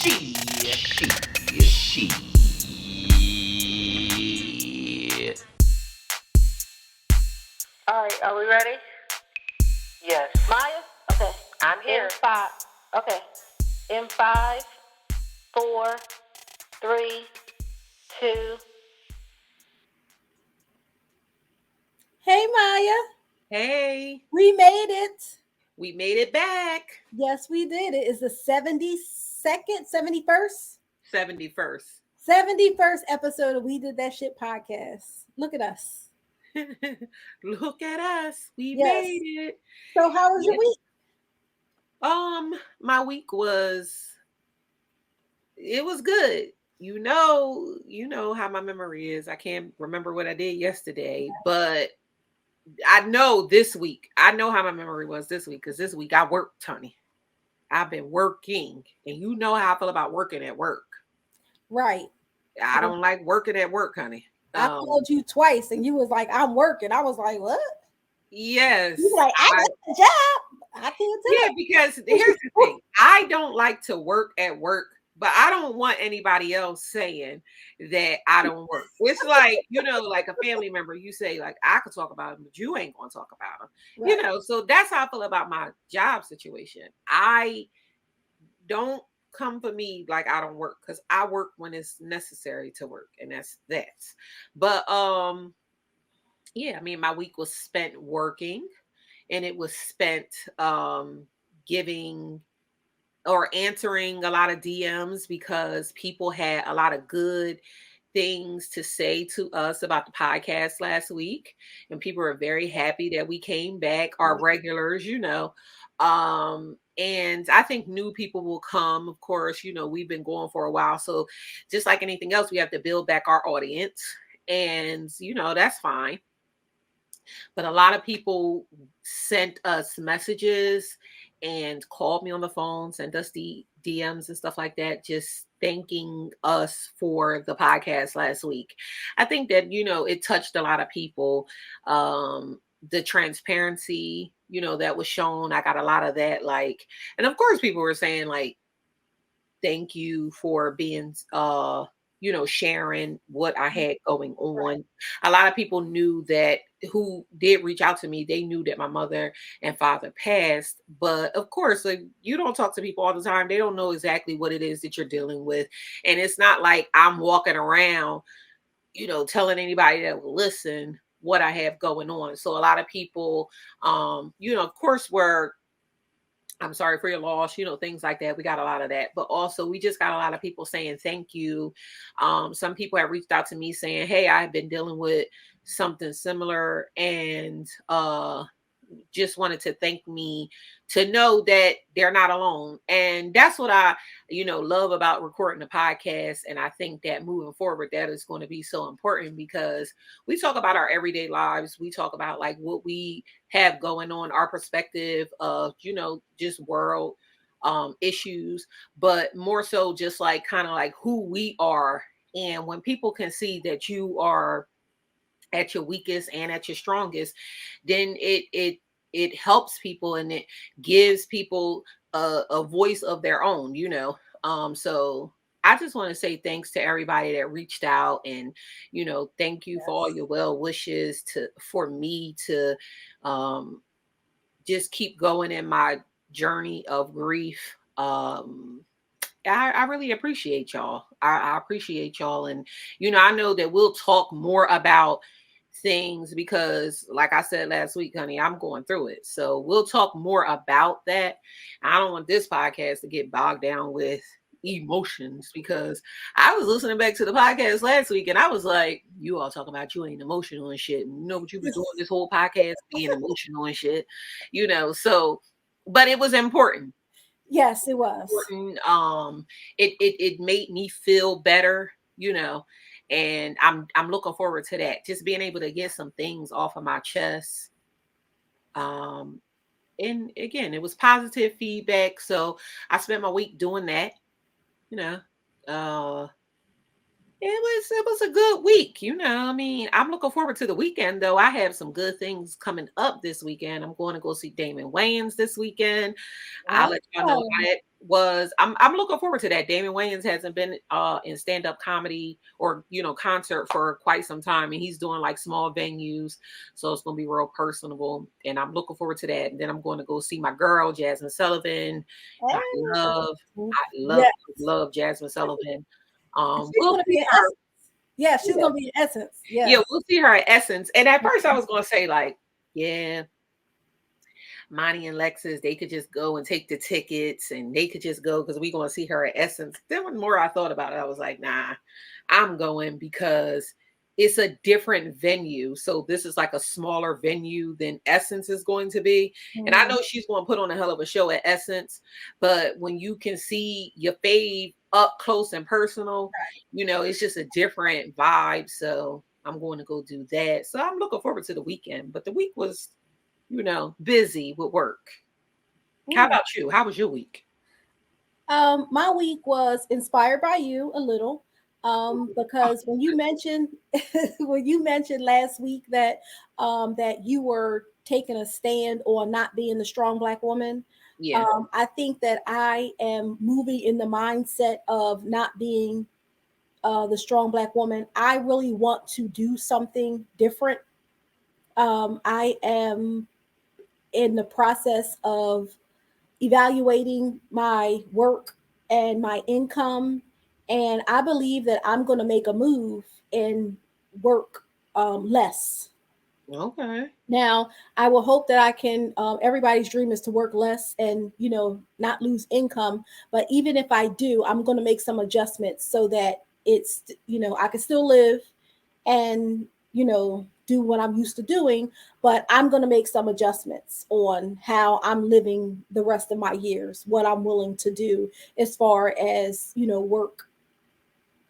Shit. All right, are we ready? Yes, Maya? Okay. I'm here. In five. Okay. In 5, 4, 3, 2. Hey Maya, Hey, we made it. we made it back. Yes, we did. It is the 72nd, 71st, 71st. 71st episode of We Did That Shit podcast. Look at us. Look at us. We Yes. made it. So, how was your Yeah. week? My week was it was good. You know how my memory is. I can't remember what I did yesterday, but I know this week. I know how my memory was this week because this week I worked, Tony. I've been working, and you know how I feel about working at work. Right. I don't like working at work, honey. I called you twice and you was like, I'm working. I was like, what? You were Yes, like, I got the job. I can't yeah, tell. because here's the thing. I don't like to work at work, but I don't want anybody else saying that I don't work. It's like, like a family member, you say, like, I could talk about them, but you ain't gonna talk about them. Right. So that's how I feel about my job situation. I don't come for me like I don't work because I work when it's necessary to work, and that's that. But yeah, I mean, my week was spent working, and it was spent giving or answering a lot of DMs because people had a lot of good things to say to us about the podcast last week, and people are very happy that we came back, our regulars. And I think new people will come. Of course, we've been going for a while, so just like anything else, we have to build back our audience, and that's fine. But a lot of people sent us messages and called me on the phone, sent us the DMs and stuff like that, just thanking us for the podcast last week. I think that, it touched a lot of people. The transparency, that was shown. I got a lot of that. And of course, people were saying, like, thank you for being sharing what I had going on. A lot of people knew that, who did reach out to me, they knew that my mother and father passed. But of course, like, you don't talk to people all the time. They don't know exactly what it is that you're dealing with. And it's not like I'm walking around, telling anybody that will listen what I have going on. So a lot of people, of course, were, I'm sorry for your loss, things like that. We got a lot of that. But also, we just got a lot of people saying thank you. Some people have reached out to me saying, hey, I've been dealing with something similar, and just wanted to thank me, to know that they're not alone. And that's what I, love about recording the podcast. And I think that moving forward, that is going to be so important because we talk about our everyday lives. We talk about, like, what we have going on, our perspective of, just world issues, but more so just like kind of like who we are. And when people can see that you are at your weakest and at your strongest, then it helps people, and it gives people a voice of their own. So I just want to say thanks to everybody that reached out, and thank you for all your well wishes for me to just keep going in my journey of grief. I really appreciate y'all. I appreciate y'all. And, I know that we'll talk more about things because, like I said last week, honey, I'm going through it. So we'll talk more about that. I don't want this podcast to get bogged down with emotions, because I was listening back to the podcast last week and I was like, you all talking about you ain't emotional and shit. You know what you've been doing this whole podcast, being emotional and shit, so, but it was important. Yes, it was. It made me feel better, and I'm looking forward to that, just being able to get some things off of my chest. And again, it was positive feedback, so I spent my week doing that, you know uh It was a good week, you know. I mean, I'm looking forward to the weekend though. I have some good things coming up this weekend. I'm going to go see Damon Wayans this weekend. I'll let y'all know Oh, how it was. I'm looking forward to that. Damon Wayans hasn't been in stand-up comedy or concert for quite some time, and he's doing like small venues, so it's gonna be real personable. And I'm looking forward to that. And then I'm going to go see my girl Jasmine Sullivan. I love, hey. I love, Yeah, love Jasmine Sullivan. she's We'll gonna be see in her. Essence. Yeah, she's Yeah, gonna be in Essence. yeah, Yes. we'll see her at Essence. And at first, I was gonna say like, yeah, Monty and Lexus, they could just go and take the tickets, and they could just go because we're gonna see her at Essence. Then, the more I thought about it, I was like, nah, I'm going because it's a different venue. So this is like a smaller venue than Essence is going to be. And I Mhm. know she's going to put on a hell of a show at Essence, but when you can see your fave up close and personal, it's just a different vibe. So I'm going to go do that. So I'm looking forward to the weekend. But the week was, busy with work. How Yeah. about you? How was your week? My week was inspired by you a little, because when you mentioned when you mentioned last week that you were taking a stand on not being the strong black woman, Yeah. I think that I am moving in the mindset of not being the strong black woman. I really want to do something different. I am in the process of evaluating my work and my income. And I believe that I'm going to make a move and work less. Okay. Now, I will hope that I can. Everybody's dream is to work less and not lose income. But even if I do, I'm going to make some adjustments so that I can still live and do what I'm used to doing, but I'm going to make some adjustments on how I'm living the rest of my years, what I'm willing to do as far as work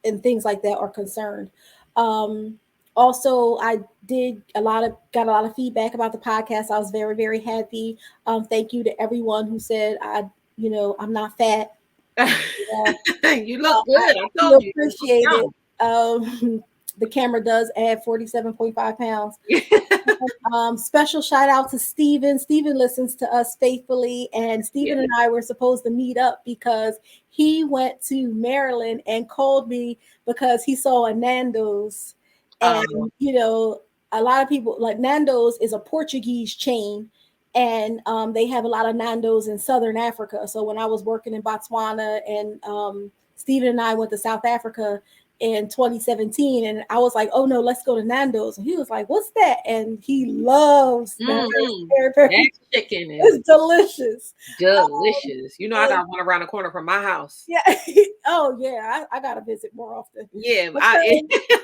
and things like that are concerned. Um, Also, I did got a lot of feedback about the podcast. I was very very happy. Thank you to everyone who said I'm not fat. Yeah, You look I good. I do told you. You look appreciate it. young. The camera does add 47.5 pounds. Special shout out to Steven. Steven listens to us faithfully, and Yeah. Steven and I were supposed to meet up because he went to Maryland and called me because he saw a Nando's. And, Um, a lot of people like Nando's is a Portuguese chain, and they have a lot of Nando's in Southern Africa. So when I was working in Botswana and Steven and I went to South Africa in 2017, and I was like, oh no, let's go to Nando's. And he was like, what's that? And he loves Nando's. mhm. Very, That chicken is it's delicious. delicious. I And got one around the corner from my house. yeah, oh yeah, I gotta visit more often. Yeah. Because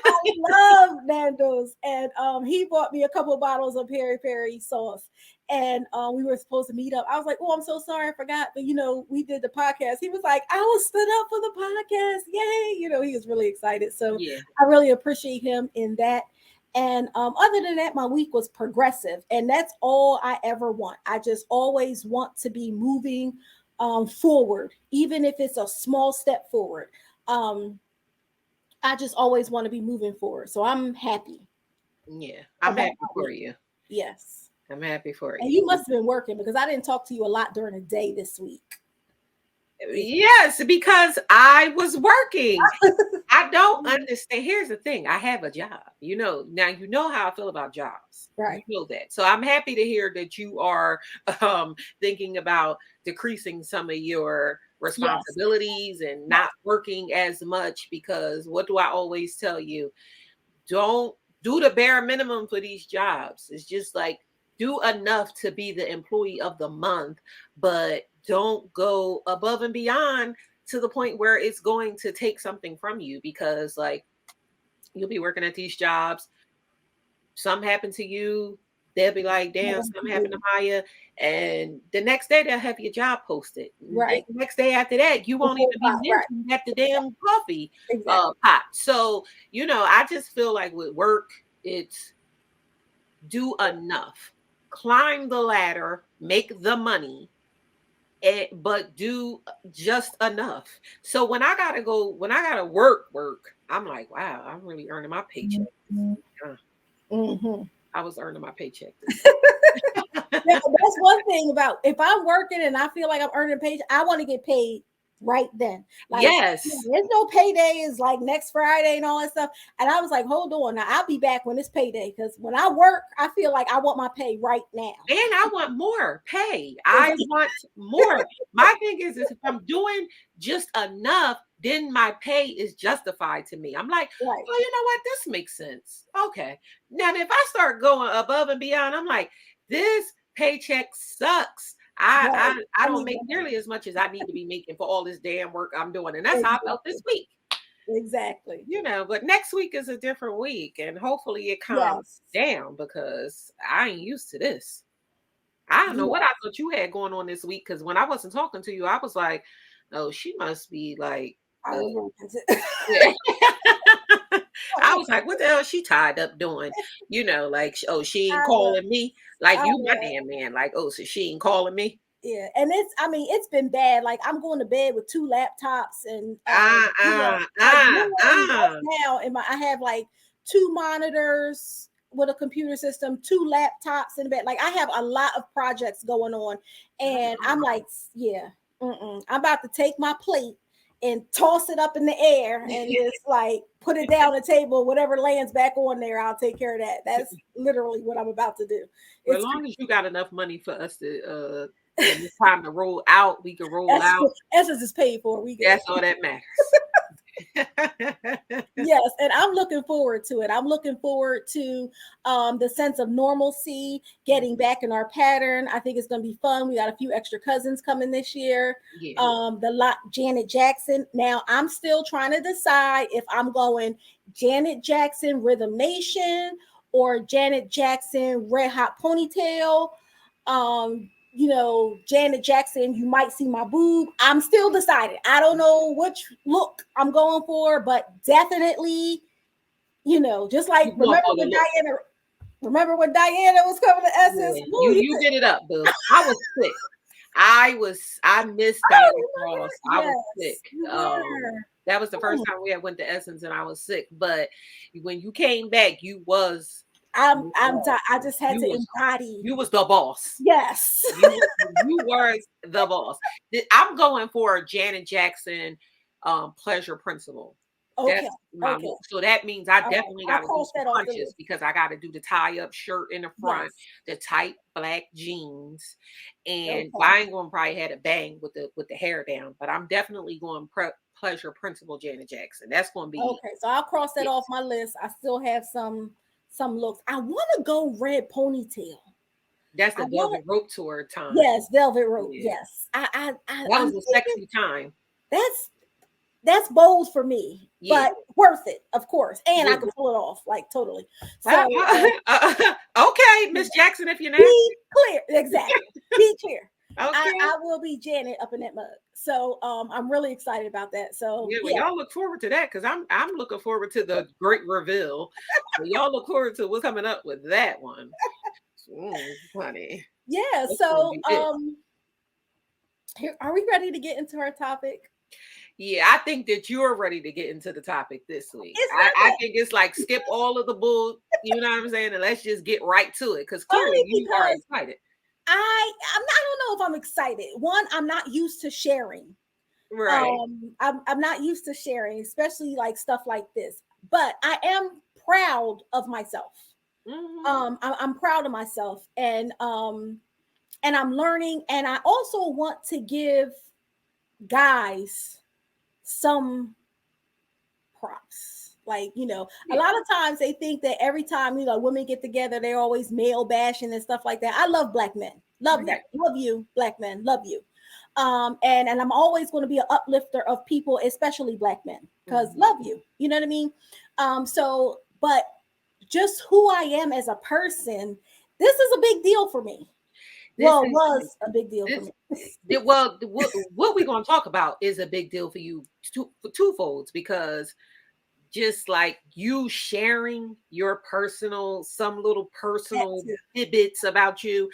I love Nando's, and he bought me a couple of bottles of peri peri sauce, and we were supposed to meet up. I was like, "Oh, I'm so sorry, I forgot." But we did the podcast. He was like, "I was stood up for the podcast, yay!" He was really excited. So Yeah. I really appreciate him in that. And other than that, my week was progressive, and that's all I ever want. I just always want to be moving forward, even if it's a small step forward. Um, I just always want to be moving forward. So I'm happy Yeah. I'm about happy my for week. you. Yes. I'm happy for And you. you must have been working because I didn't talk to you a lot during the day this week. Yes, because I was working. I don't understand. Here's the thing. I have a job. Now how I feel about jobs. You Right. know that. So I'm happy to hear that you are thinking about decreasing some of your Yes. responsibilities and Yes. not working as much because what do I always tell you? Don't do the bare minimum for these jobs. It's just like do enough to be the employee of the month, but don't go above and beyond to the point where it's going to take something from you because like you'll be working at these jobs, some happen to you, they'll be like, damn, something happened to Maya. And the next day they'll have your job posted. And then Right. the next day after that, you won't Before even be five. Right. mentioned at the damn coffee Exactly. pot. So, I just feel like with work, it's do enough. Climb the ladder, make the money, but do just enough. So when I gotta work, I'm like, wow, I'm really earning my paycheck. Uh, Mm-hmm. I was earning my paycheck this Yeah, that's one thing about if I'm working and I feel like I'm earning a paycheck, I want to get paid right then. Like, Yes. there's no payday is like next Friday and all that stuff. And I was like, hold on, now I'll be back when it's payday because when I work, I feel like I want my pay right now. And I want more pay. I want more. My thing is if I'm doing just enough, then my pay is justified to me. I'm like, Right. well, you know what? This makes sense. Okay. Now, if I start going above and beyond, I'm like, this paycheck sucks. Right. I I don't mean, make nearly as much as I need to be making for all this damn work I'm doing. And that's how I felt this exactly. week. Exactly. But next week is a different week. And hopefully it calms Yes. down because I ain't used to this. I don't know Yeah. what I thought you had going on this week because when I wasn't talking to you, I was like, "Oh, she must be like." I Uh, was yeah. I was like, "What the hell? Is she tied up doing?" Like, oh, she ain't I was. calling me. Like I you, my was. damn man. Like, oh, so she ain't calling me. Yeah, and I mean, it's been bad. Like I'm going to bed with two laptops, and Ah, ah, like ah, literally ah. right now, I have like two monitors with a computer system, two laptops in the bed. Like I have a lot of projects going on, and I'm like, yeah, I'm about to take my plate and toss it up in the air and just like put it down the table. Whatever lands back on there, I'll take care of that. That's literally what I'm about to do. Well, as It's long as you got enough money for us to when it's time to roll out, we can roll that's out. Essence is paid for. We good. That's all that matters. Yes, and I'm looking forward to it. I'm looking forward to the sense of normalcy, getting back in our pattern. I think it's going to be fun. We got a few extra cousins coming this year. Yeah. The lot Janet Jackson. Now I'm still trying to decide if I'm going Janet Jackson Rhythm Nation or Janet Jackson Red Hot Ponytail. Janet Jackson, you might see my boob. I'm still deciding. I don't know which look I'm going for, but definitely, just like remember when Diana was coming to Essence? Yeah, Ooh, you did it up, boo. I was sick. I missed I Diana remember. Ross. I was Yes, sick. you were. That was the first time we had went to Essence and I was sick. But when you came back, you was I just had you to was embody. you was the boss. Yes. You were the boss. I'm going for a Janet Jackson pleasure principle. Okay. That's my Okay. look. So that means I All right. definitely I'll got to do cross some that off the punches list. because I got to do the tie up shirt in the front, Yes. the tight black jeans, and Okay. I ain't going to probably have a bang with the hair down, but I'm definitely going pleasure principle Janet Jackson. That's going to be Okay, so I'll cross that off my list. I still have some looks. I want to go red ponytail. That's the I want Velvet Rope tour time. Yes, velvet rope. Yeah. Yes, That I'm was a thinking sexy time. that's bold for me, Yeah. but worth it, of course. And I Yeah. can pull it off, like totally. So Okay, Miss Jackson, if you're nasty. be clear, exactly. Be clear. Okay. I will be Janet up in that mug. So I'm really excited about that. So Yeah, well, y'all look forward to that because I'm looking forward to the great reveal. So y'all look forward to what's coming up with that one. Funny. Yeah. That's gonna So be big. here, are we ready to get into our topic? Yeah, I think that you're ready to get into the topic this week. It's I not think it's like skip all of the bull, you know what I'm saying? And let's just get right to it because clearly only you are because excited. I don't know if I'm excited. One, I'm not used to sharing. Right. I'm not used to sharing, especially like stuff like this. But I am proud of myself. I'm proud of myself, and I'm learning, and I also want to give guys some props. Like, a lot of times they think that every time women get together, they're always male bashing and stuff like that. I love black men, love them, love you, black men, love you. And I'm always going to be an uplifter of people, especially black men, because love you. You know what I mean? But just who I am as a person, this is a big deal for me. Was a big deal for me. Well, what we're going to talk about is a big deal for you for twofolds because just like you sharing your some little That personal too. tidbits about you.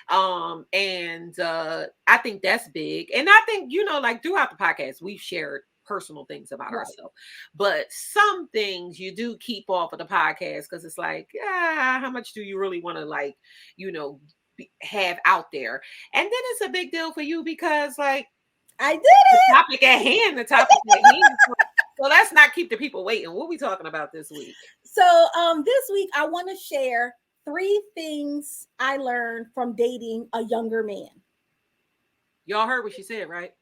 And I think that's big. And I think, like throughout the podcast, we've shared personal things about Right. ourselves. But some things you do keep off of the podcast because it's like, how much do you really want to you know, have out there? And then it's a big deal for you because like I did the it. topic at hand, the topic at hand. So let's not keep the people waiting. What are we talking about this week? So this week I want to share 3 things I learned from dating a younger man. Y'all heard what she said, right?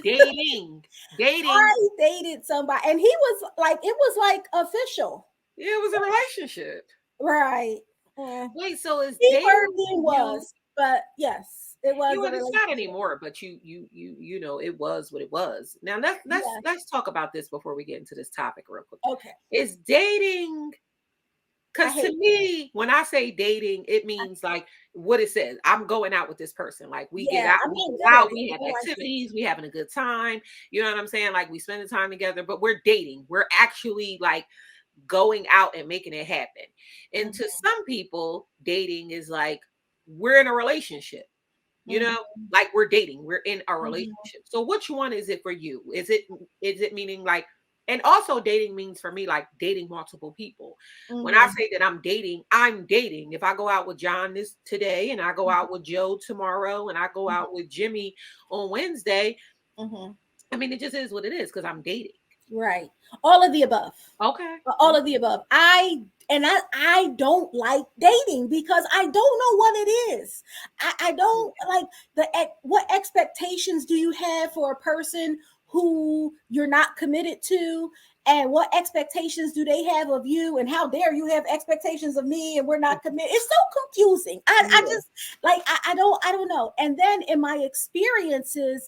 Dating. I dated somebody and he was like, it was like official. It was a relationship. Right. Wait, so is He dating hardly was, but yes, it was a it's not relationship. anymore, but you know it was what it was. Now let's talk about this before we get into this topic real quick. Okay. Is dating, because I to hate me, when I say dating, it means like what it says. I'm going out with this person. Like we get out, I'm we being go good at out, it. we I have don't like it. activities, we having a good time. You know what I'm saying? Like we spend the time together, but we're dating. We're actually like going out and making it happen. And to some people, dating is like we're in a relationship. You know, like we're dating, we're in a relationship. So which one is it for you? Is it meaning like, and also dating means for me like dating multiple people. When I say that I'm dating. If I go out with John today and I go out with Joe tomorrow and I go out with Jimmy on Wednesday, I mean it just is what it is because I'm dating. Right. All of the above. Okay. All of the above. I don't like dating because I don't know what it is. I don't like what expectations do you have for a person who you're not committed to, and what expectations do they have of you, and how dare you have expectations of me and we're not committed. It's so confusing. I just like I don't know. And then in my experiences,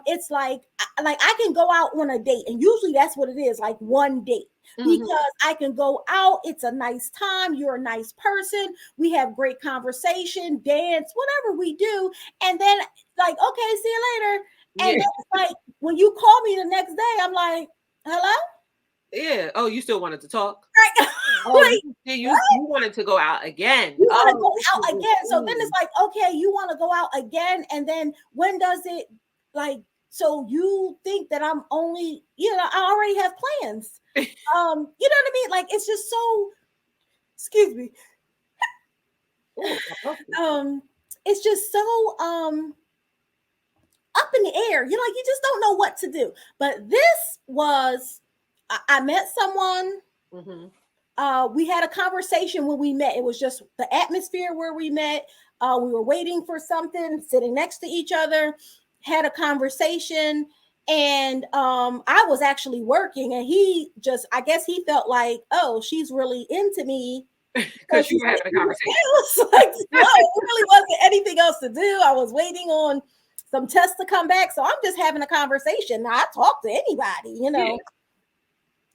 it's like I can go out on a date, and usually that's what it is, like one date. Because I can go out, it's a nice time, you're a nice person, we have great conversation, dance, whatever we do, and then like, okay, see you later. And then it's like when you call me the next day, I'm like, hello? Yeah. Oh, you still wanted to talk? Right. Oh, you wanted to go out again. You want to go out again. So then it's like, okay, you want to go out again. And then when does it, like, so you think that I'm only, I already have plans. You know what I mean? Like, it's just so, excuse me. It's just so up in the air. You just don't know what to do. But this was, I met someone. We had a conversation when we met. It was just the atmosphere where we met. We were waiting for something, sitting next to each other, had a conversation, and I was actually working, and I guess he felt like, oh, she's really into me because you were having a conversation. Like, no, it really wasn't anything else to do. I was waiting on some tests to come back, so I'm just having a conversation. Now, I talk to anybody, Yeah.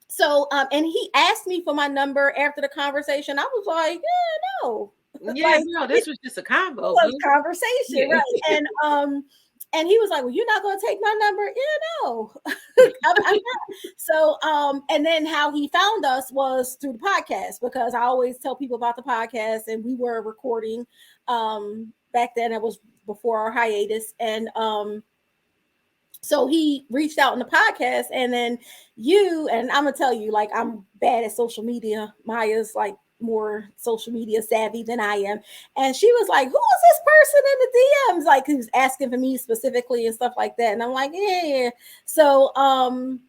So, and he asked me for my number after the conversation. I was like, yeah, no. Yeah, no, this was just a convo. It was conversation, right? And he was like, well, you're not going to take my number? Yeah, no. I'm not. So, and then how he found us was through the podcast, because I always tell people about the podcast, and we were recording back then. It was before our hiatus. And so he reached out in the podcast, and then and I'm gonna tell you, like, I'm bad at social media. Maya's like more social media savvy than I am. And she was like, who is this person in the DMs? Like, who's asking for me specifically and stuff like that. And I'm like, yeah. So I'm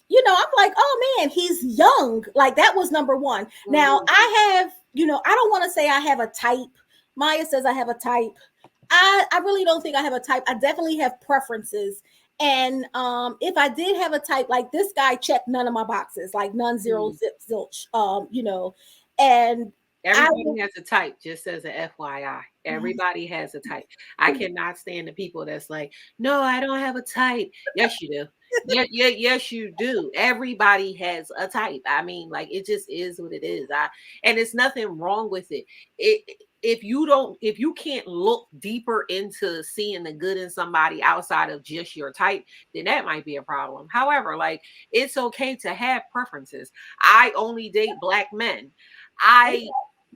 like, oh man, he's young. Like, that was number one. Now I have, I don't want to say I have a type. Maya says I have a type. I really don't think I have a type. I definitely have preferences. And if I did have a type, like, this guy checked none of my boxes, like none, zero, zip, zilch, and everybody has a type, just as an FYI. Everybody has a type. I cannot stand the people that's like, no, I don't have a type. Yes, you do. Yes, you do. Everybody has a type. I mean, like, it just is what it is. And it's nothing wrong with it. if you can't look deeper into seeing the good in somebody outside of just your type, then that might be a problem. However, like, it's okay to have preferences. I only date black men. I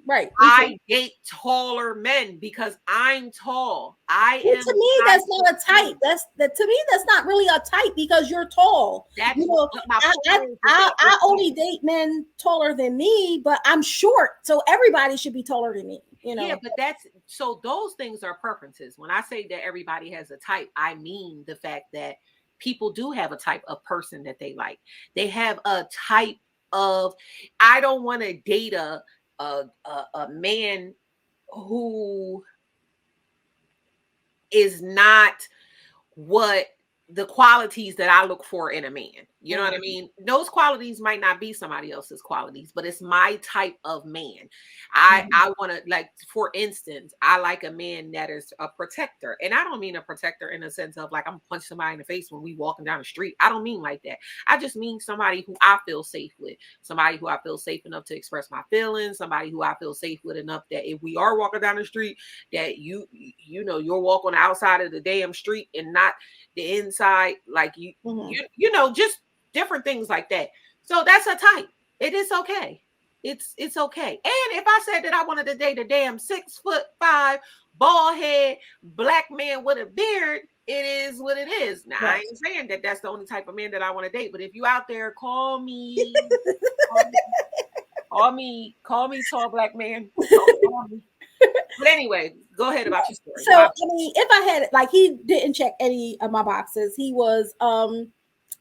Right. I date taller men because I'm tall. I Well, am to me, that's not a 5'2". type. To me, that's not really a type because you're tall. That's You know, what my I point is that I only date men taller than me, but I'm short, so everybody should be taller than me. You yeah, know. but that's so those things are preferences. When I say that everybody has a type, I mean the fact that people do have a type of person that they like. They have a type of, I don't want to date a man who is not what the qualities that I look for in a man. You know what I Mhm. mean? Those qualities might not be somebody else's qualities, but it's my type of man. I want to, like, for instance, I like a man that is a protector. And I don't mean a protector in the sense of like I'm gonna punch somebody in the face when we walking down the street. I don't mean like that. I just mean somebody who I feel safe with, somebody who I feel safe enough to express my feelings, somebody who I feel safe with enough that if we are walking down the street, that you'll walk on the outside of the damn street and not the inside, like Mhm. just different things like that. So that's a type. It is okay. It's okay. And if I said that I wanted to date a damn 6'5" bald head black man with a beard, it is what it is. Now I Right. ain't saying that that's the only type of man that I want to date, but if you out there, call me, call me tall black man. Call me. But anyway, go ahead about your story. So I mean, if I had like he didn't check any of my boxes. He was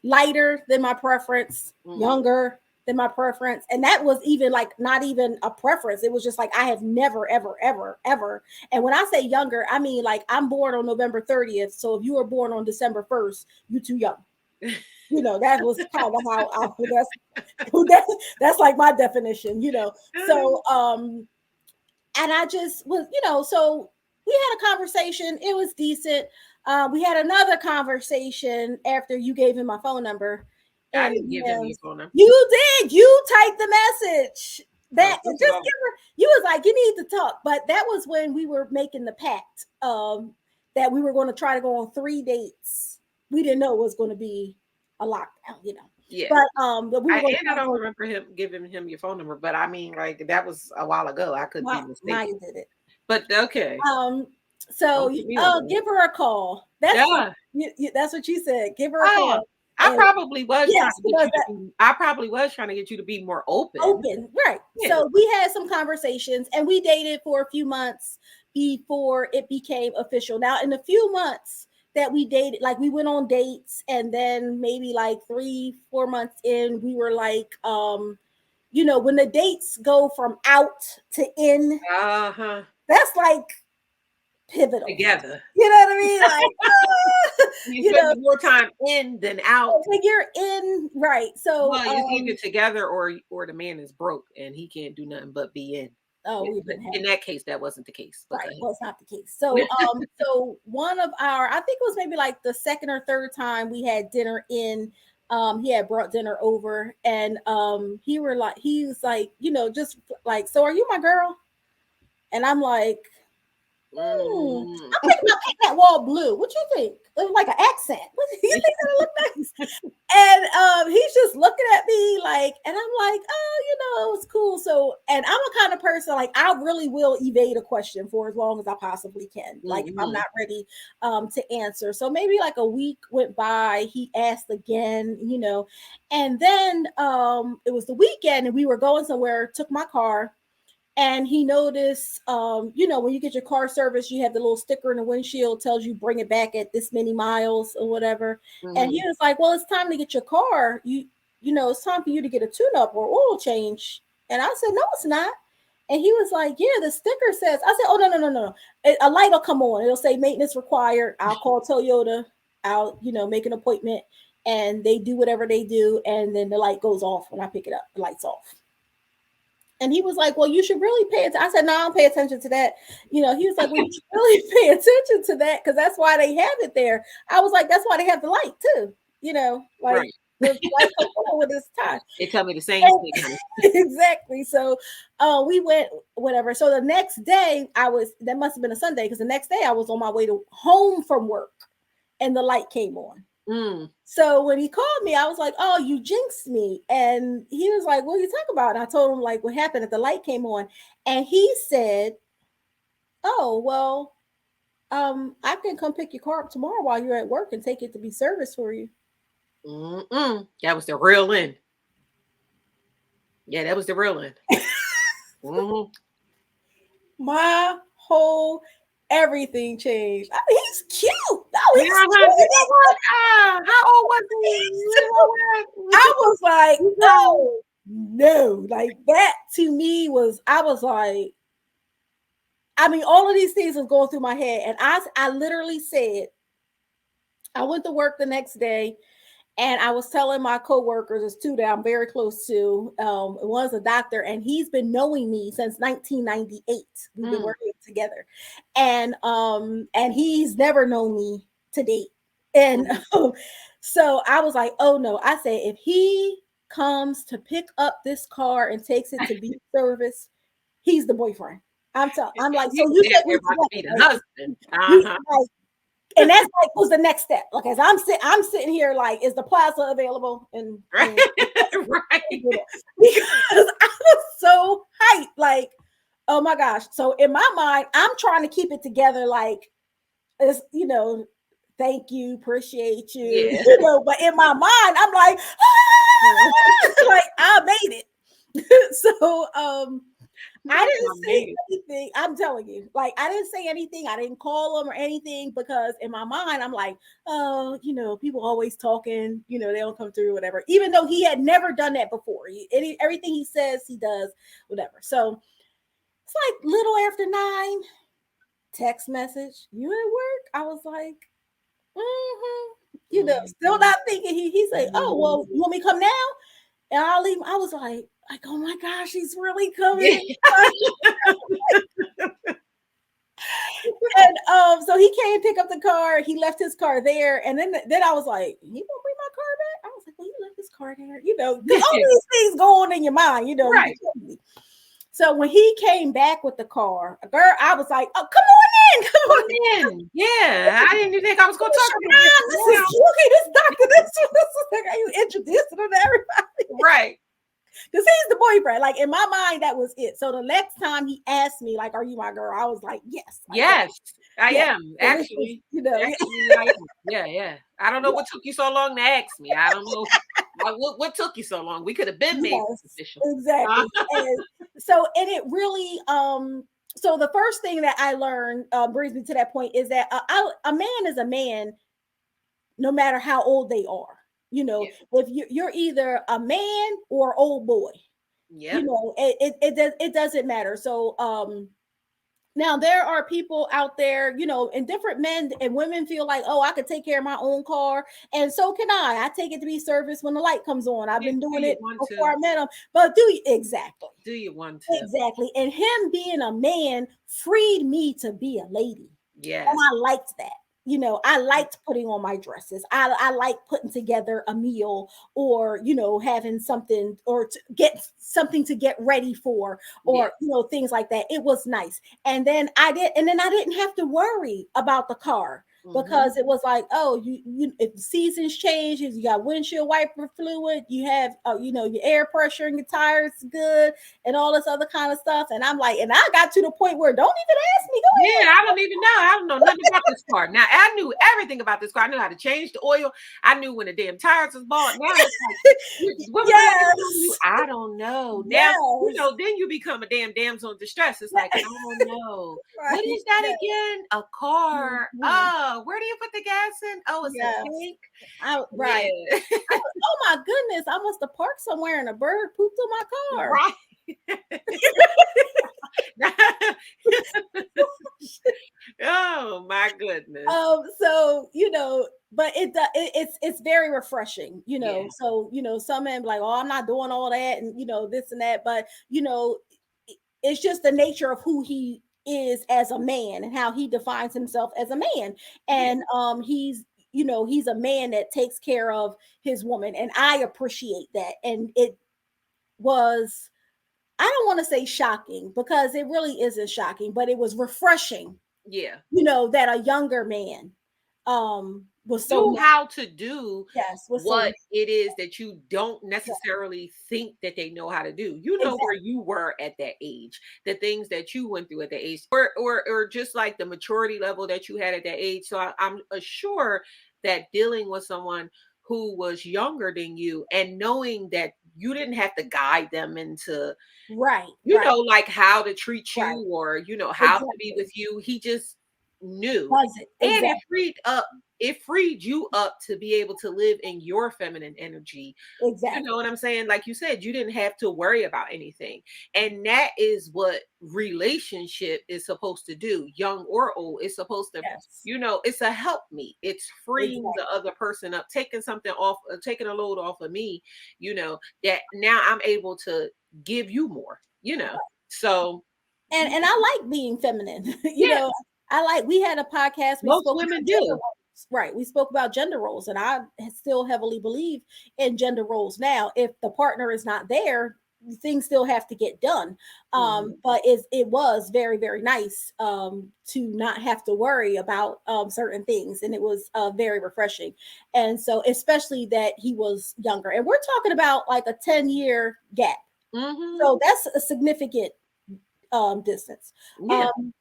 lighter than my preference, younger than my preference, and that was even like not even a preference. It was just like I have never, ever, ever, ever. And when I say younger, I mean like I'm born on November 30th. So if you were born on December 1st, you too young. You know, that was kind of how that's like my definition. You know, so and I just was, so we had a conversation. It was decent. We had another conversation after you gave him my phone number. I And didn't give him your phone number. you did. You typed the message Well, that just give her. You was like, you need to talk. But that was when we were making the pact that we were going to try to go on 3 dates. We didn't know it was going to be a lockdown, yeah. But we were going I don't remember him giving him your phone number, but I mean, like, that was a while ago. I could be mistaken. now you did it. But okay. So give her a call. That's what you said. Give her a call. I probably was trying to get you to be more open. Right. Yeah. So we had some conversations and we dated for a few months before it became official. Now, in a few months that we dated, like we went on dates, and then maybe like 3-4 months in, we were like, when the dates go from out to in, that's like pivotal together. You know what I mean? Like, you spend more time in than out. When you're in, right? So it's either together or the man is broke and he can't do nothing but be in. Oh, in that case, that wasn't the case. Right, well, it's not the case. So, so one of our, I think it was maybe like the second or third time we had dinner in. He had brought dinner over, and he was like, just like, so are you my girl? And I'm like, I think I'll paint that wall blue. What you think? It was like an accent. You think that'll look nice? And he's just looking at me like, and I'm like, oh, it was cool. So, and I'm a kind of person, like, I really will evade a question for as long as I possibly can. Like, if I'm not ready to answer. So maybe like a week went by, he asked again, and then it was the weekend and we were going somewhere, took my car. And he noticed, when you get your car service, you have the little sticker in the windshield, tells you bring it back at this many miles or whatever. And he was like, well, it's time to get your car. It's time for you to get a tune-up or oil change. And I said, no, it's not. And he was like, yeah, the sticker says. I said, oh, no. A light will come on. It'll say maintenance required. I'll call Toyota. I'll, make an appointment. And they do whatever they do. And then the light goes off when I pick it up. The light's off. And he was like, well, you should really pay attention. I said, no, I don't pay attention to that. He was like, well, you should really pay attention to that because that's why they have it there. I was like, that's why they have the light too, like, right. The flight come over this time. They tell me the same And- thing. honey. Exactly. So we went, whatever. So the next day that must have been a Sunday, because the next day I was on my way to home from work and the light came on. Mm. So when he called me, I was like, "Oh, you jinxed me." And he was like, "What are you talking about?" And I told him like what happened at the light came on. And he said, "Oh, well, I can come pick your car up tomorrow while you're at work and take it to be serviced for you." Mm-mm. That was the real end. Yeah, that was the real end. Mhm. My whole everything changed. I mean, he's cute. Oh, he's Yeah, cute. you know what? How old was he? You know what? I was like, no, like that to me was, I was like, I mean, all of these things was going through my head. And I literally said, I went to work the next day and I was telling my coworkers, there's two that I'm very close to. One's a doctor and he's been knowing me since 1998. We've been working together. And he's never known me to date. And so I was like, oh no, I said, if he comes to pick up this car and takes it to be serviced, he's the boyfriend. I'm like, so you said you're about to be the husband. like, and that's like was the next step. Like as I'm sitting here, like, is the plaza available? And Right. Right. Because I was so hyped, like, oh my gosh. So in my mind, I'm trying to keep it together, like, it's, thank you, appreciate you, Yeah. but in my mind, I'm like, like I made it. So I didn't say anything. I'm telling you, like, I didn't say anything. I didn't call him or anything because in my mind, I'm like, oh, people always talking, they don't come through, whatever. Even though he had never done that before. Everything he says, he does, whatever. So it's like little after 9, text message, you at work? I was like, still not thinking. He's like, oh, well, you want me to come now? And I'll leave. I was like, oh my gosh, he's really coming. And so he came pick up the car. He left his car there, and then I was like, "He gonna bring my car back?" I was like, "Well, he left his car there." Because all these things go on in your mind, Right. So when he came back with the car, girl, I was like, "Oh, come on in." Yeah, I didn't even think I was going to talk about this. This is Julie, this doctor. This is like, are you introducing him to everybody? Right. Because he's the boyfriend. Like in my mind, that was it. So the next time he asked me, like, "Are you my girl?" I was like, "Yes, I am actually." I am. Yeah. I don't know what took you so long to ask me. I don't know what took you so long. We could have been made official. Exactly. And it really, so the first thing that I learned brings me to that point is that a man is a man, no matter how old they are. If you're either a man or old boy, it doesn't matter. So now there are people out there, and different men and women feel like, oh, I could take care of my own car, and so can I. I take it to be serviced when the light comes on. I've been doing it before I met him. But do you want to? Exactly. And him being a man freed me to be a lady. Yeah. And I liked that. I liked putting on my dresses. I like putting together a meal or, having something or to get something to get ready for or, things like that. It was nice. And then I didn't have to worry about the car because it was like, oh, you if the seasons change, if you got windshield wiper fluid, you have, your air pressure in your tires good and all this other kind of stuff. And I'm like, and I got to the point where don't even ask me. Go ahead. I don't even know. I don't know nothing about this car. Now I knew everything about this car. I knew how to change the oil. I knew when the damn tires was bought. Now it's like, I don't know. Now then you become a damn damsel in distress. It's like, I don't know. Right. What is that again? A car. Oh, where do you put the gas in? Oh, it's a tank. Right. Oh my goodness! I must have parked somewhere and a bird pooped on my car. Right. Oh my goodness. So but it's very refreshing, So some men be like, oh, I'm not doing all that, and this and that, but it's just the nature of who he is as a man and how he defines himself as a man, and he's you know, he's a man that takes care of his woman, and I appreciate that. And it was, I don't want to say shocking because it really isn't shocking, but it was refreshing, Yeah. you know, that a younger man was so Knew how to do yes, was so what it is that you don't yeah, necessarily think that they know how to do. You know where exactly. you were at that age, the things that you went through at that age, or just like the maturity level that you had at that age. So I'm sure that dealing with someone who was younger than you and knowing that you didn't have to guide them into, Right, you right, know, like how to treat right. you or, you know, how to be Exactly. with you. He just knew. Does it. And Exactly. it freed you up to be able to live in your feminine energy. You know Exactly. what I'm saying? Like you said, you didn't have to worry about anything. And that is what relationship is supposed to do, young or old. It's supposed to, Yes. you know, it's a help me. It's freeing the Exactly. other person up, taking something off, taking a load off of me, you know, that now I'm able to give you more, you know. So And I like being feminine. You yeah, know, I like, we had a podcast, we most spoke women about gender do. roles. Right. We spoke about gender roles, and I still heavily believe in gender roles. Now, if the partner is not there, things still have to get done. Mhm. But it was very, very nice to not have to worry about certain things. And it was very refreshing. And so, especially that he was younger. And we're talking about like a 10-year gap. Mhm. So that's a significant distance. Yeah. Um,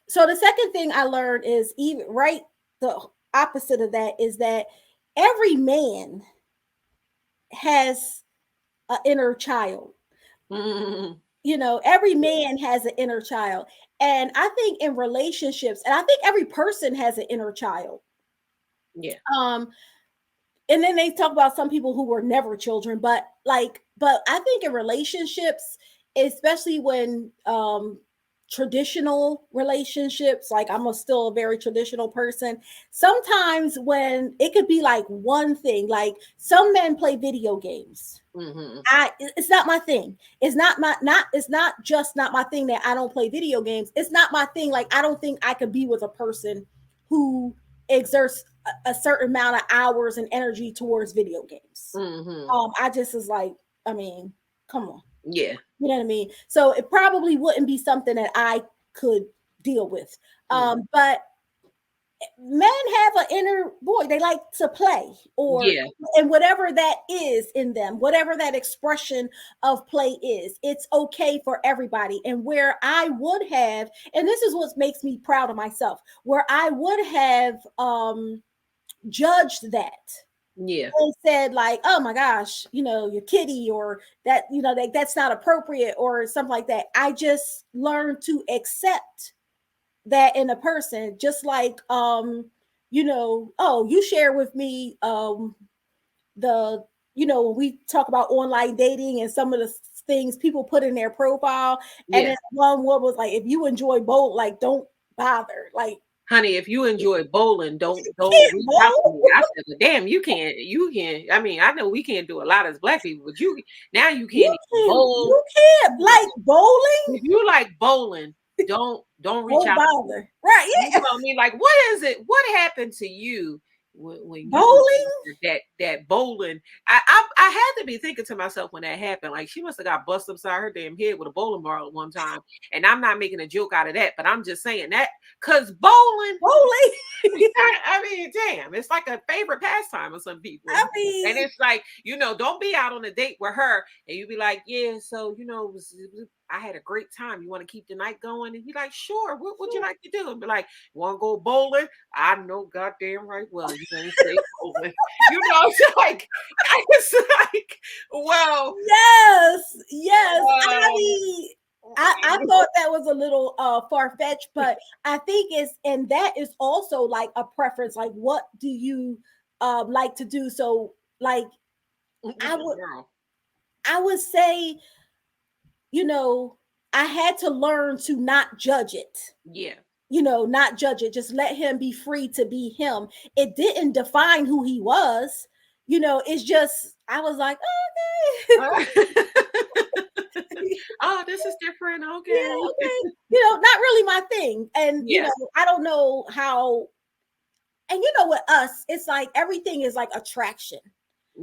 so the second thing I learned is, even right, the opposite of that is that every man has an inner child. Mhm. You know, every Yeah. man has an inner child. And I think in relationships, and I think every person has an inner child. Yeah. Um, and then they talk about some people who were never children, but like, but I think in relationships, especially when traditional relationships, like still a very traditional person, sometimes when it could be like one thing, like some men play video games. Mhm. It's not my thing. It's not my not it's not just not my thing that I don't play video games. It's not my thing. Like, I don't think I could be with a person who exerts a certain amount of hours and energy towards video games. Mhm. I just is like, I mean, come on. Yeah. You know what I mean? So it probably wouldn't be something that I could deal with. Mm. But men have an inner boy. They like to play, or Yeah. and whatever that is in them, whatever that expression of play is, it's okay for everybody. And where I would have, and this is what makes me proud of myself, where I would have judged that Yeah. and said like, oh my gosh, you know, you're kitty, or that, you know, that's not appropriate or something like that. I just learned to accept that in a person, just like you know, oh, you share with me the, you know, when we talk about online dating and some of the things people put in their profile, and Yeah. then one was like, if you enjoy both, like, don't bother, like, Honey, if you you enjoy bowling, don't can't reach out to me. bowl. I said, "Well, damn, you can't." I mean, I know we can't do a lot as black people, but you now you can't You even can, bowl. you can't You know, like bowling, if you like bowling, don't reach don't out to me. bother, right? You Yeah. know what I mean? Like, what is it? What happened to you when you were Bowling. younger, that bowling? I had to be thinking to myself when that happened. Like, she must have got busted upside her damn head with a bowling ball at one time. And I'm not making a joke out of that, but I'm just saying that because bowling. Bowling. I mean, damn, it's like a favorite pastime of some people. I And mean, it's like, you know, don't be out on a date with her and you be like, yeah, so, you know, I had a great time. You want to keep the night going? And be like, sure, what would you like to do? And be like, want to go bowling? I know goddamn right well you ain't say bowling. You know, it's like, it's like, well, yes, yes. I um, mean, I thought that was a little far-fetched, but I think it's, and that is also like a preference. Like, what do you like to do? So like, I would girl, I would say, you know, I had to learn to not judge it. yeah. You know, not judge it. Just let him be free to be him. It didn't define who he was. You know, it's just, I was like, Oh, this is different. yeah, Okay. okay. You know, not really my thing. And, you Yeah. know, I don't know how, And you know, with us, it's like everything is like attraction.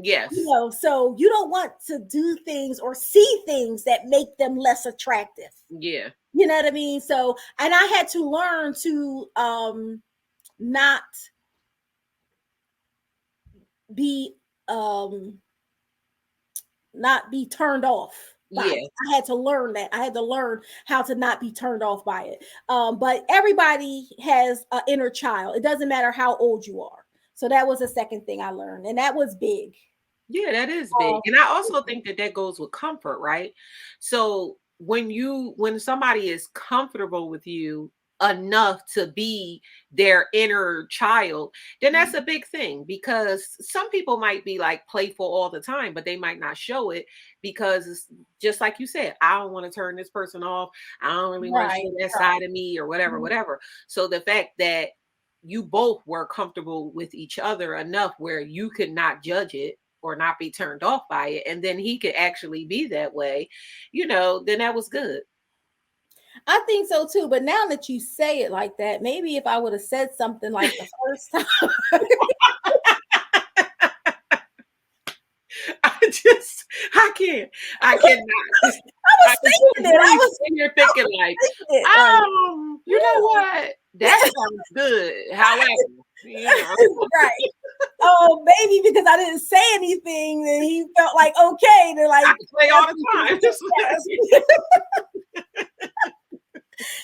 Yes. You know, so you don't want to do things or see things that make them less attractive. Yeah. You know what I mean? So, and I had to learn to not be not be turned off by Yeah. it. I had to learn that. I had to learn how to not be turned off by it. But everybody has an inner child. It doesn't matter how old you are. So that was the second thing I learned, and that was big. Yeah, that is big. Uh, And I also think that that goes with comfort, right? So when somebody is comfortable with you enough to be their inner child, then that's a big thing, because some people might be like playful all the time, but they might not show it because it's just like you said, I don't want to turn this person off. I don't really want to right, show that right. side of me or whatever, Mhm. whatever. So the fact that you both were comfortable with each other enough where you could not judge it or not be turned off by it, and then he could actually be that way, then that was good. I think so too. But now that you say it like that, maybe if I would have said something like the first time, I can't. I cannot. I was I can just thinking it. I really was sitting here thinking like, thinking it. Like, you know what? That sounds good. However, you know, right. Oh, maybe because I didn't say anything, then he felt like okay to like I can play all the time. yes.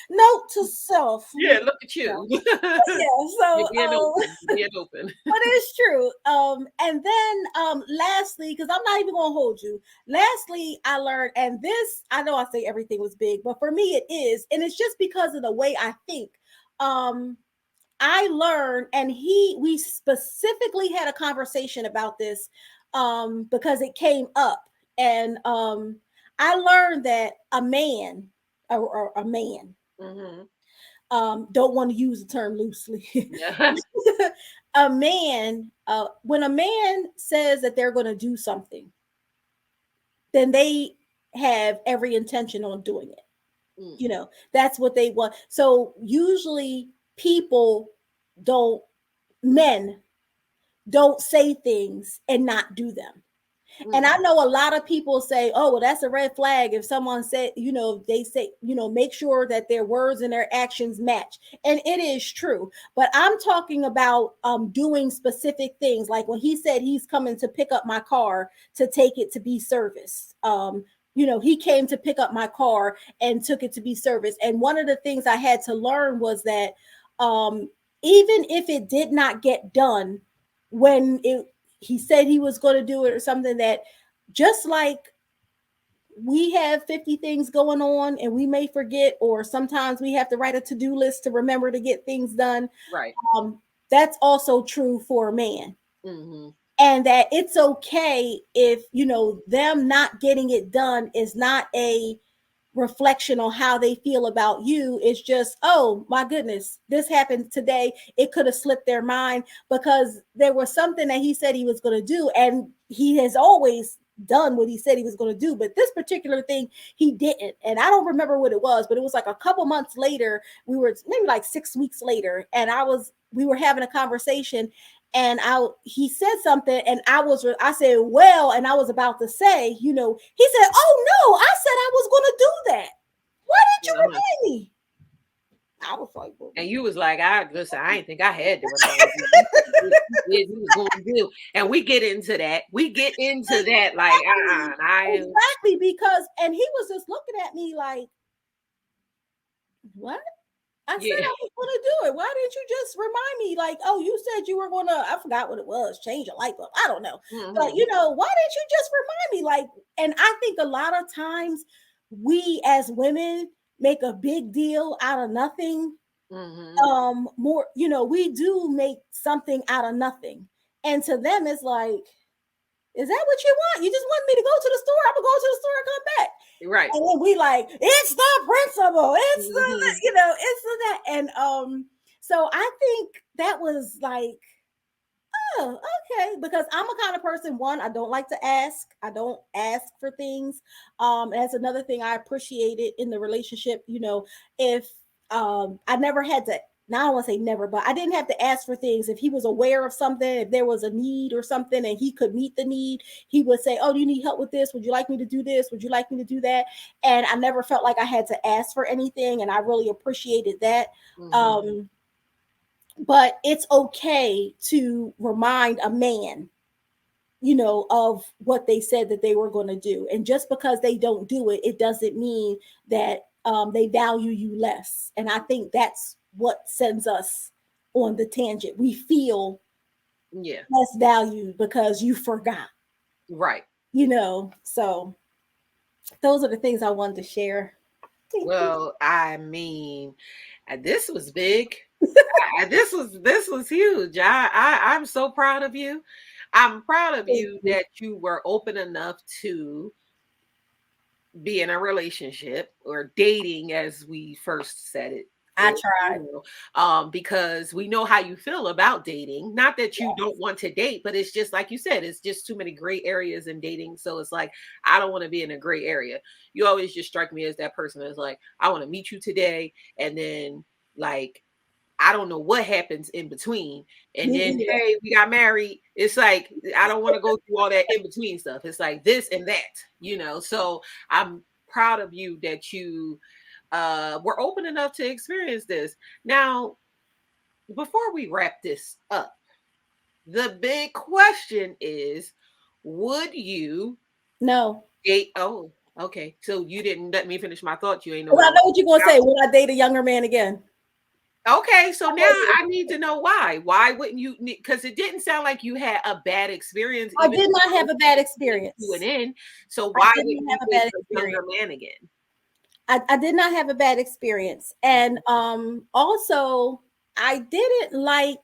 Note to self. Yeah, look at Yeah. you. Yeah. You're So being open. You're being open. but it's true. And then lastly, because I'm not even gonna hold you. Lastly, I learned, and this I know I say everything was big, but for me it is, and it's just because of the way I think. I learned, and we specifically had a conversation about this because it came up, and I learned that a man, or a man, Hmm. don't want to use the term loosely. Yeah. A man, when a man says that they're going to do something, then they have every intention on doing it. Mm. You know, that's what they want. So usually people don't, men don't say things and not do them. And I Mm. know a lot of people say, oh, well, that's a red flag. If someone said, they say, make sure that their words and their actions match. And it is true. But I'm talking about doing specific things. Like when he said he's coming to pick up my car to take it to be serviced. He came to pick up my car and took it to be serviced. And one of the things I had to learn was that even if it did not get done when he said he was going to do it, or something, that just like we have 50 things going on and we may forget, or sometimes we have to write a to-do list to remember to get things done. Right. That's also true for a man. Hmm. And that it's okay if, them not getting it done is not a reflection on how they feel about you. It's just, oh my goodness, this happened today. It could have slipped their mind because there was something that he said he was going to do, and he has always done what he said he was going to do, but this particular thing he didn't. And I don't remember what it was, but it was like a couple months later. We were maybe like 6 weeks later, and we were having a conversation, and he said something, and I said, well, and I was about to say, he said, oh no, I said I was going to do that. Why didn't you remind me? I was like, well, And you was like, I ain't think I had to remind you. You was going to do. And we get into that. Like, exactly, because, and he was just looking at me like, what? I said yeah. I was going to do it. Why didn't you just remind me? Like, oh, you said you were going to, I forgot what it was, change a light bulb. I don't know. Mhm. But, why didn't you just remind me? Like, and I think a lot of times we as women make a big deal out of nothing. More, we do make something out of nothing. And to them, it's like, is that what you want? You just want me to go to the store? I'm going to go to the store and come back. Right. And then we like, it's the principle. It's the, Mhm. it's the that. And so I think that was like, oh, okay. Because I'm a kind of person, one, I don't like to ask. I don't ask for things. That's another thing I appreciated in the relationship. If I never had to now I don't want to say never, but I didn't have to ask for things. If he was aware of something, if there was a need or something and he could meet the need, he would say, oh, do you need help with this? Would you like me to do this? Would you like me to do that? And I never felt like I had to ask for anything. And I really appreciated that. But it's okay to remind a man, you know, of what they said that they were going to do. And just because they don't do it, it doesn't mean that they value you less. And I think that's what sends us on the tangent. We feel less valued because you forgot. Right. You know, so those are the things I wanted to share. Well, I mean, this was big. This was huge. I'm so proud of you. I'm proud of you that you were open enough to be in a relationship or dating, as we first said it. I tried. Because we know how you feel about dating. Not that you don't want to date, but it's just like you said, it's just too many gray areas in dating. So it's like, I don't want to be in a gray area. You always just strike me as that person that's like, I want to meet you today. And then like, I don't know what happens in between. And then, hey, we got married. It's like, I don't want to go through all that in between stuff. It's like this and that, you know? So I'm proud of you that you were open enough to experience this. Now, before we wrap this up, the big question is, would you date? Oh, okay. So you didn't let me finish my thought. You ain't know. Well, I know what you're going to say. Would I date a younger man again? Okay, so now I need to know why. Why wouldn't you? Because it didn't sound like you had a bad experience. I did not have a bad experience. You went in, so why wouldn't you have a bad experience? Younger man again? I did not have a bad experience, and also I didn't like,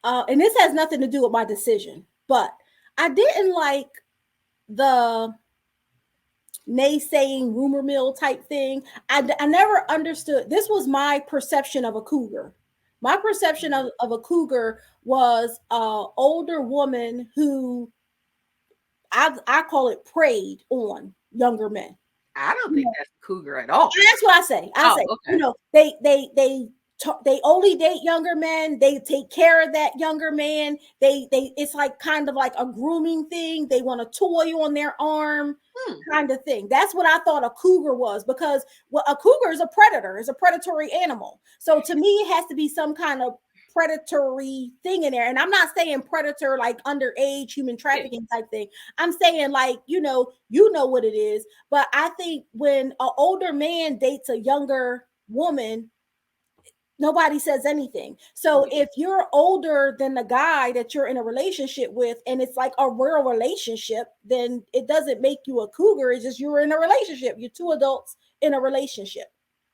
and this has nothing to do with my decision, but I didn't like the naysaying rumor mill type thing. I never understood. This was my perception of a cougar. My perception of a cougar was an older woman who I call it preyed on younger men. I don't think that's cougar at all. That's what I say. You know, they only date younger men. They take care of that younger man. They it's like kind of like a grooming thing. They want a toy on their arm, kind of thing. That's what I thought a cougar was, because a cougar is a predator, is a predatory animal. So to me, it has to be some kind of predatory thing in there. And I'm not saying predator like underage human trafficking type thing. I'm saying like, you know what it is. But I think when an older man dates a younger woman, nobody says anything. So if you're older than the guy that you're in a relationship with, and it's like a real relationship, then it doesn't make you a cougar. It's just you're in a relationship. You're two adults in a relationship.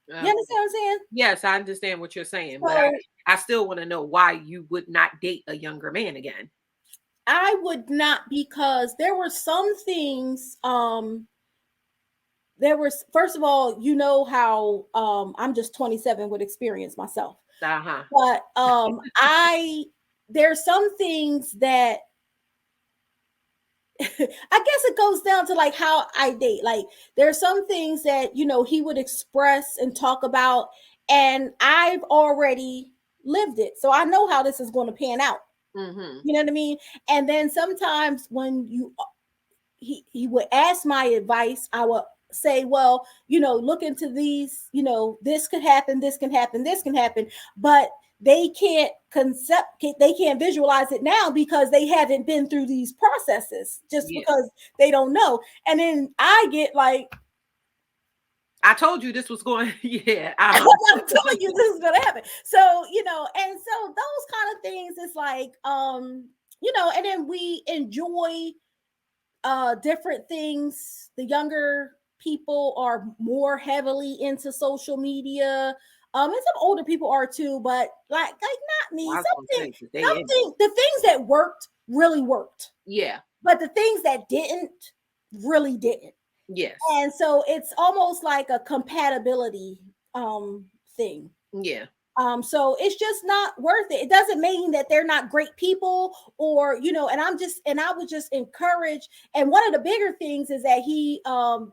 You understand what I'm saying? Yes, I understand what you're saying, but I still want to know why you would not date a younger man again. I would not, because there were some things. There was, first of all, you know how I'm just 27 with experience myself. But there's some things that I guess it goes down to like how I date. Like there's some things that, you know, he would express and talk about, and I've already lived it. So I know how this is going to pan out. You know what I mean? And then sometimes when he would ask my advice, I would say, well, you know, look into these, you know, this could happen, this can happen, this can happen, but they can't visualize it now because they haven't been through these processes, just because they don't know. And then I get like, I told you this was going, I'm telling you this is going to happen. So, you know, and so those kind of things, it's like, you know, and then we enjoy different things. The younger people are more heavily into social media. And some older people are too, but like not me. The things that worked really worked. Yeah. But the things that didn't really didn't. Yes. And so it's almost like a compatibility thing. Yeah. So it's just not worth it. It doesn't mean that they're not great people, or, you know, and I would just encourage. And one of the bigger things is that he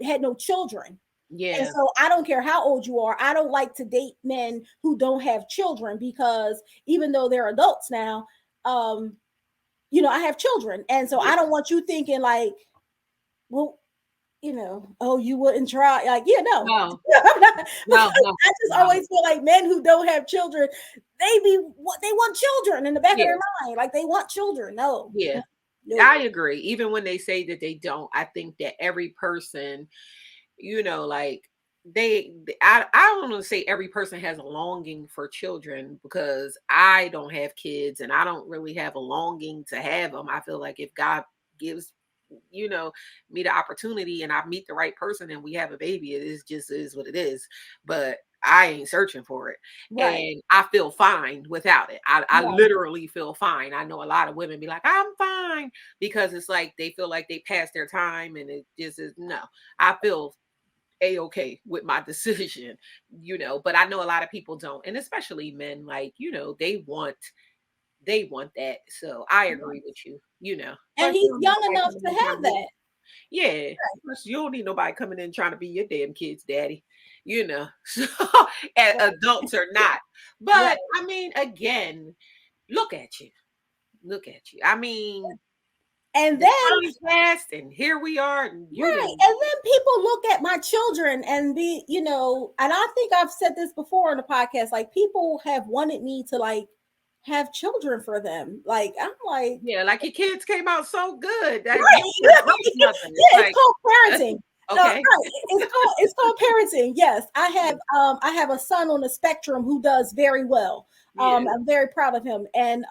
had no children. And Yeah. so I don't care how old you are. I don't like to date men who don't have children because even though they're adults now, um, I have children. And so Yeah. I don't want you thinking like, well, oh, you wouldn't try. Like, yeah, no. No, I'm not, no, because no, I just no. always feel like men who don't have children, they want children in the back of Yeah. their mind. Like they want children. No. Yeah. No. I agree. Even when they say that they don't, I think that every person, like I don't want to say every person has a longing for children because I don't have kids and I don't really have a longing to have them. I feel like if God gives me the opportunity and I meet the right person and we have a baby, it is just is what it is. But I ain't searching for it. Right. And I feel fine without it. I Right. literally feel fine. I know a lot of women be like, I'm fine, because it's like they feel like they passed their time and it just is no. I feel a-okay with my decision, but I know a lot of people don't. And especially men, like, they want that. So I agree with you. And Plus, he's you don't need young nobody enough coming to in trying have to be, that. yeah. Plus, you don't need nobody coming in trying to be your damn kid's daddy, So Right. adults or not. Right. But I mean, again, look at you. Look at you. I mean, And the then time passed and here we are, and you right. didn't. And then people look at my children and and I think I've said this before on the podcast, like people have wanted me to like have children for them. Like I'm like, Yeah, like your kids came out so good that right. you're a great mother. It's Yeah, it's like, called parenting. No, okay. right. It's called parenting. Yes. I have a son on the spectrum who does very well. Yeah. I'm very proud of him. And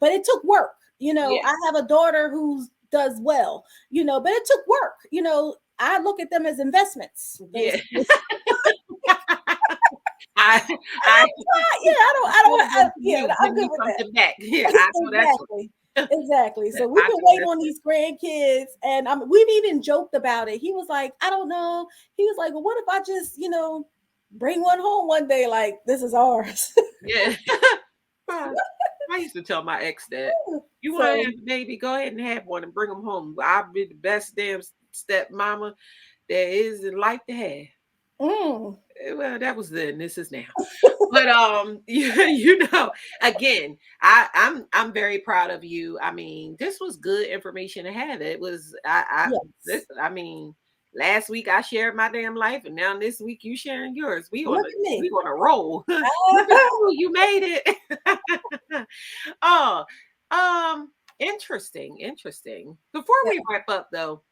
but it took work. Yeah. I have a daughter who does well, but it took work. I look at them as investments, Yeah. basically. I I Yeah, yeah, give I'm good me with that. something back. Yeah, I know that's Exactly. Exactly. So we've I been know waiting that's on these grandkids, and we've even joked about it. He was like, I don't know. He was like, well, what if I just, bring one home one day? Like, this is ours. yeah. I used to tell my ex that you want to So, have a baby, go ahead and have one and bring them home. I'll be the best damn step mama there is in life to have. mm, Well, that was then. This is now. But again, I'm very proud of you. I mean, this was good information to have. It was yes. I mean, last week I shared my damn life, and now this week you sharing yours. We on Look a at me. we on a roll. Look at you, you made it. Oh, interesting, interesting. Before Yeah. we wrap up though,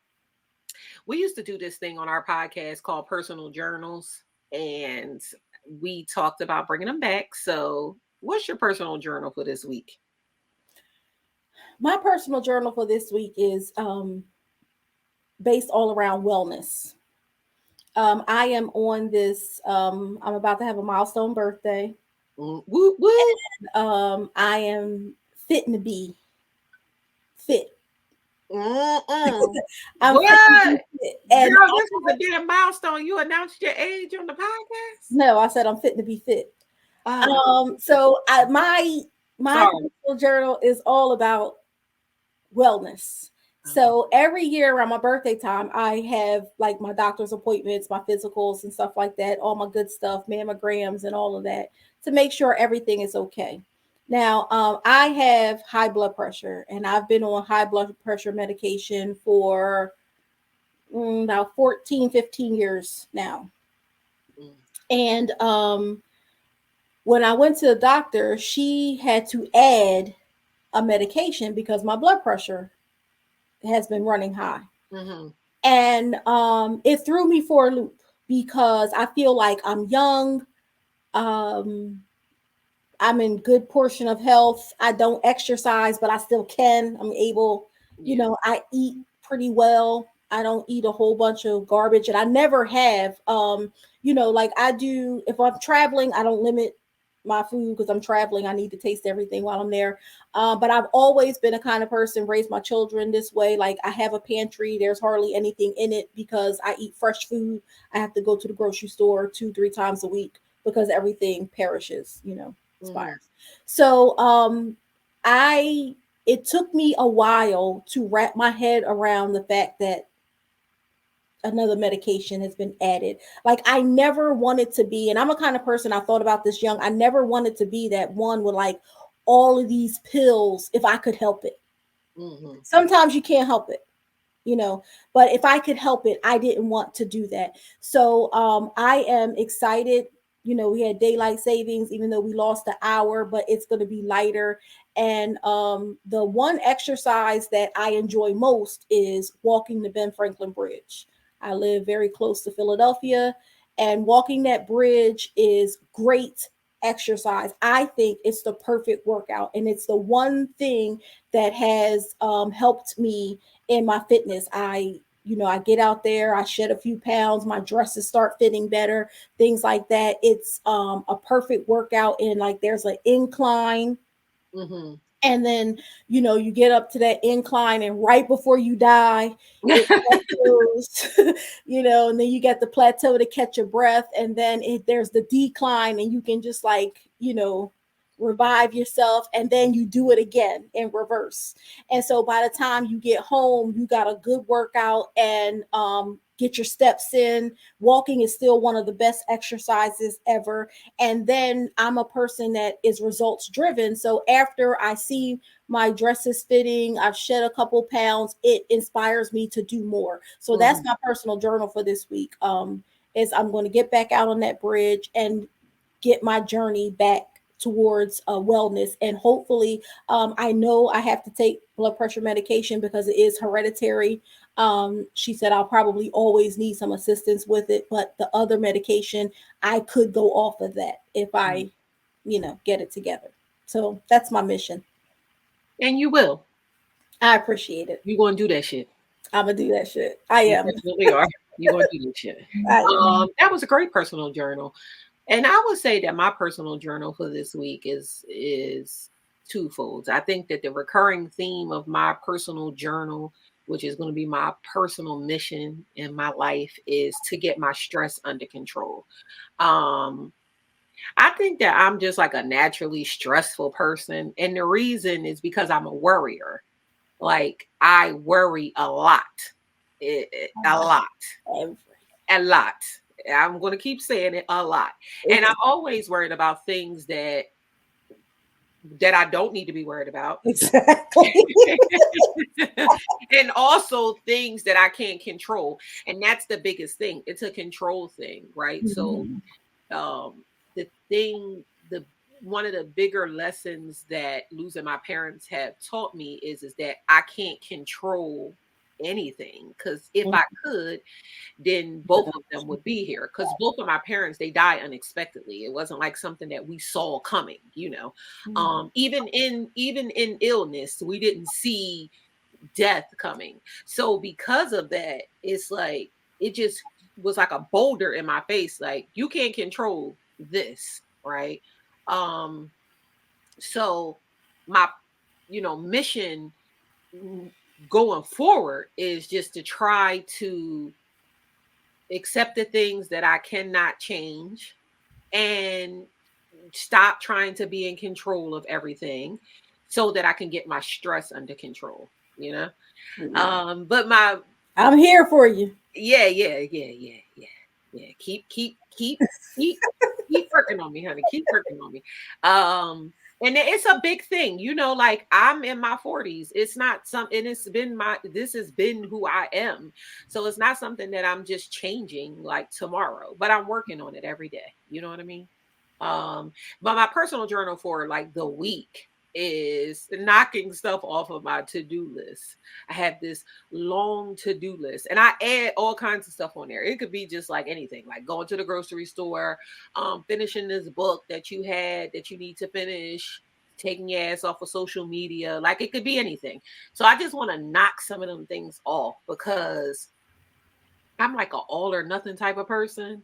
we used to do this thing on our podcast called Personal Journals, and we talked about bringing them back. So, what's your personal journal for this week? My personal journal for this week is based all around wellness. I am on this. I'm about to have a milestone birthday. Woo woo. I am fit to be fit. Mm-mm. I'm fit to be What? fit. And Girl, this was a damn milestone. You announced your age on the podcast? no, I said I'm fit to be fit. Oh, So my sorry. personal journal is all about wellness. So every year around my birthday time, I have like my doctor's appointments, my physicals and stuff like that, all my good stuff, mammograms and all of that to make sure everything is okay. Now, I have high blood pressure and I've been on high blood pressure medication for about 14, 15 years now. Mm. And when I went to the doctor, she had to add a medication because my blood pressure has been running high. Mm-hmm. And it threw me for a loop because I feel like I'm young. Um, I'm in good portion of health. I don't exercise, but I still can. I'm able, Yeah. I eat pretty well. I don't eat a whole bunch of garbage and I never have. Like I do if I'm traveling, I don't limit my food because I'm traveling. I need to taste everything while I'm there. But I've always been a kind of person, raised my children this way. Like I have a pantry, there's hardly anything in it because I eat fresh food. I have to go to the grocery store 2-3 times a week because everything perishes, Mm-hmm. expires. So I it took me a while to wrap my head around the fact that another medication has been added. Like I never wanted to be, and I'm a kind of person, I thought about this young, I never wanted to be that one with like all of these pills if I could help it. Mm-hmm. Sometimes you can't help it, you know, but if I could help it, I didn't want to do that. So I am excited. You know, we had daylight savings, even though we lost an hour, but it's going to be lighter. And the one exercise that I enjoy most is walking the Ben Franklin Bridge. I live very close to Philadelphia, and walking that bridge is great exercise. I think it's the perfect workout, and it's the one thing that has helped me in my fitness. I get out there, I shed a few pounds, my dresses start fitting better, things like that. It's a perfect workout, and like there's an incline. Mm-hmm. And then, you get up to that incline, and right before you die, it plateaus, and then you get the plateau to catch your breath. And then there's the decline, and you can just revive yourself, and then you do it again in reverse. And so by the time you get home, you got a good workout and get your steps in. Walking is still one of the best exercises ever. And then I'm a person that is results driven. So after I see my dresses fitting, I've shed a couple pounds, it inspires me to do more. So Mm-hmm. that's my personal journal for this week. Is I'm going to get back out on that bridge and get my journey back towards wellness. And hopefully, I know I have to take blood pressure medication because it is hereditary. She said I'll probably always need some assistance with it, but the other medication, I could go off of that if I, get it together. So that's my mission. And you will. I appreciate it. You're going to do that shit. I'm gonna do that shit. I You am. definitely are. You're going to do that shit. I am. That was a great personal journal. And I would say that my personal journal for this week is twofold. I think that the recurring theme of my personal journal, which is going to be my personal mission in my life, is to get my stress under control. I think that I'm just like a naturally stressful person. And the reason is because I'm a worrier. Like I worry a lot. A lot. A lot. I'm going to keep saying it, a lot. And I'm always worried about things that I don't need to be worried about. Exactly. And also things that I can't control. And that's the biggest thing. It's a control thing, right? Mm-hmm. So one of the bigger lessons that losing my parents have taught me is that I can't control anything, because if I could, then both of them would be here, because both of my parents, they died unexpectedly. It wasn't like something that we saw coming, even in illness, we didn't see death coming. So because of that, it's like it just was like a boulder in my face, like you can't control this, right? So my mission going forward is just to try to accept the things that I cannot change and stop trying to be in control of everything so that I can get my stress under control, Mm-hmm. But I'm here for you. Yeah. Keep working on me, honey. Keep working on me. And it's a big thing, like I'm in my 40s. It's not something, this has been who I am. So it's not something that I'm just changing like tomorrow, but I'm working on it every day. You know what I mean? But my personal journal for like the week is knocking stuff off of my to-do list. I have this long to-do list and I add all kinds of stuff on there. It could be just like anything, like going to the grocery store, finishing this book that you need to finish, taking your ass off of social media. Like it could be anything. So I just want to knock some of them things off because I'm like an all or nothing type of person.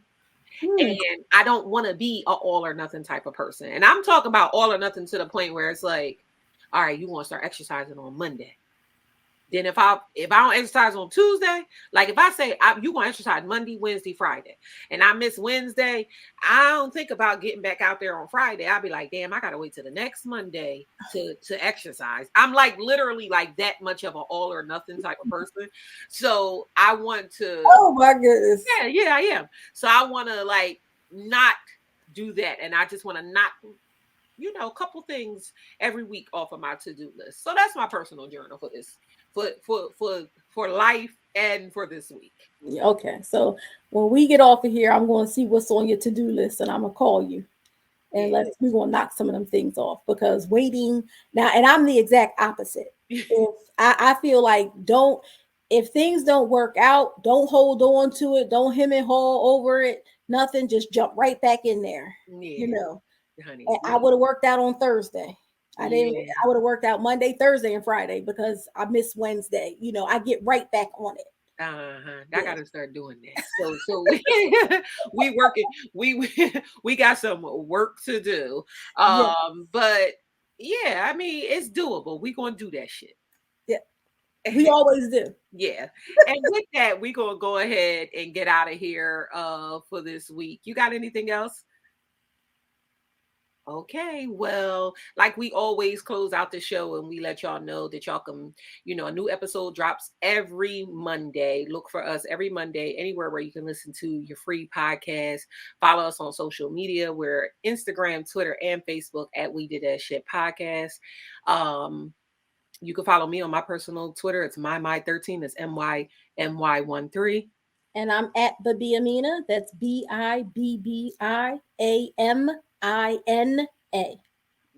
And I don't want to be an all or nothing type of person. And I'm talking about all or nothing to the point where it's like, all right, you want to start exercising on Monday. Then if I don't exercise on Tuesday, like if I say you gonna exercise Monday, Wednesday, Friday, and I miss Wednesday, I don't think about getting back out there on Friday. I'll be like, damn, I gotta wait till the next Monday to exercise. I'm like literally like that much of an all or nothing type of person. So I want to. Oh my goodness. Yeah, I am. So I want to like not do that, and I just want to not. A couple things every week off of my to-do list. So that's my personal journal for this, for life and for this week. Okay, so when we get off of here, I'm going to see what's on your to-do list, and I'm gonna call you, and we're gonna knock some of them things off, because waiting now, and I'm the exact opposite. If I feel like if things don't work out, don't hold on to it, don't hem and haw over it, nothing, just jump right back in there. Honey, I would have worked out on Thursday. I would have worked out Monday, Thursday, and Friday, because I missed Wednesday. I get right back on it. I gotta start doing that. So we working. We got some work to do. But yeah, I mean it's doable. We gonna do that shit. Yeah, we always do. Yeah. And with that, we gonna go ahead and get out of here for this week. You got anything else? Okay, well, like we always close out the show and we let y'all know that y'all can, a new episode drops every Monday. Look for us every Monday, anywhere where you can listen to your free podcast. Follow us on social media. We're Instagram, Twitter, and Facebook at We Did That Shit Podcast. You can follow me on my personal Twitter. It's my13. That's MYMY13. And I'm at the Biamina. That's BIBBIAMINA.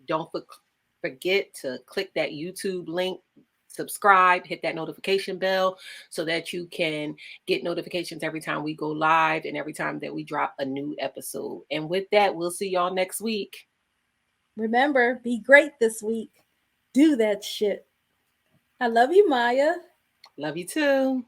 Don't forget to click that YouTube link, subscribe, hit that notification bell so that you can get notifications every time we go live and every time that we drop a new episode. And with that, we'll see y'all next week. Remember, be great this week. Do that shit. I love you, Maya. Love you too.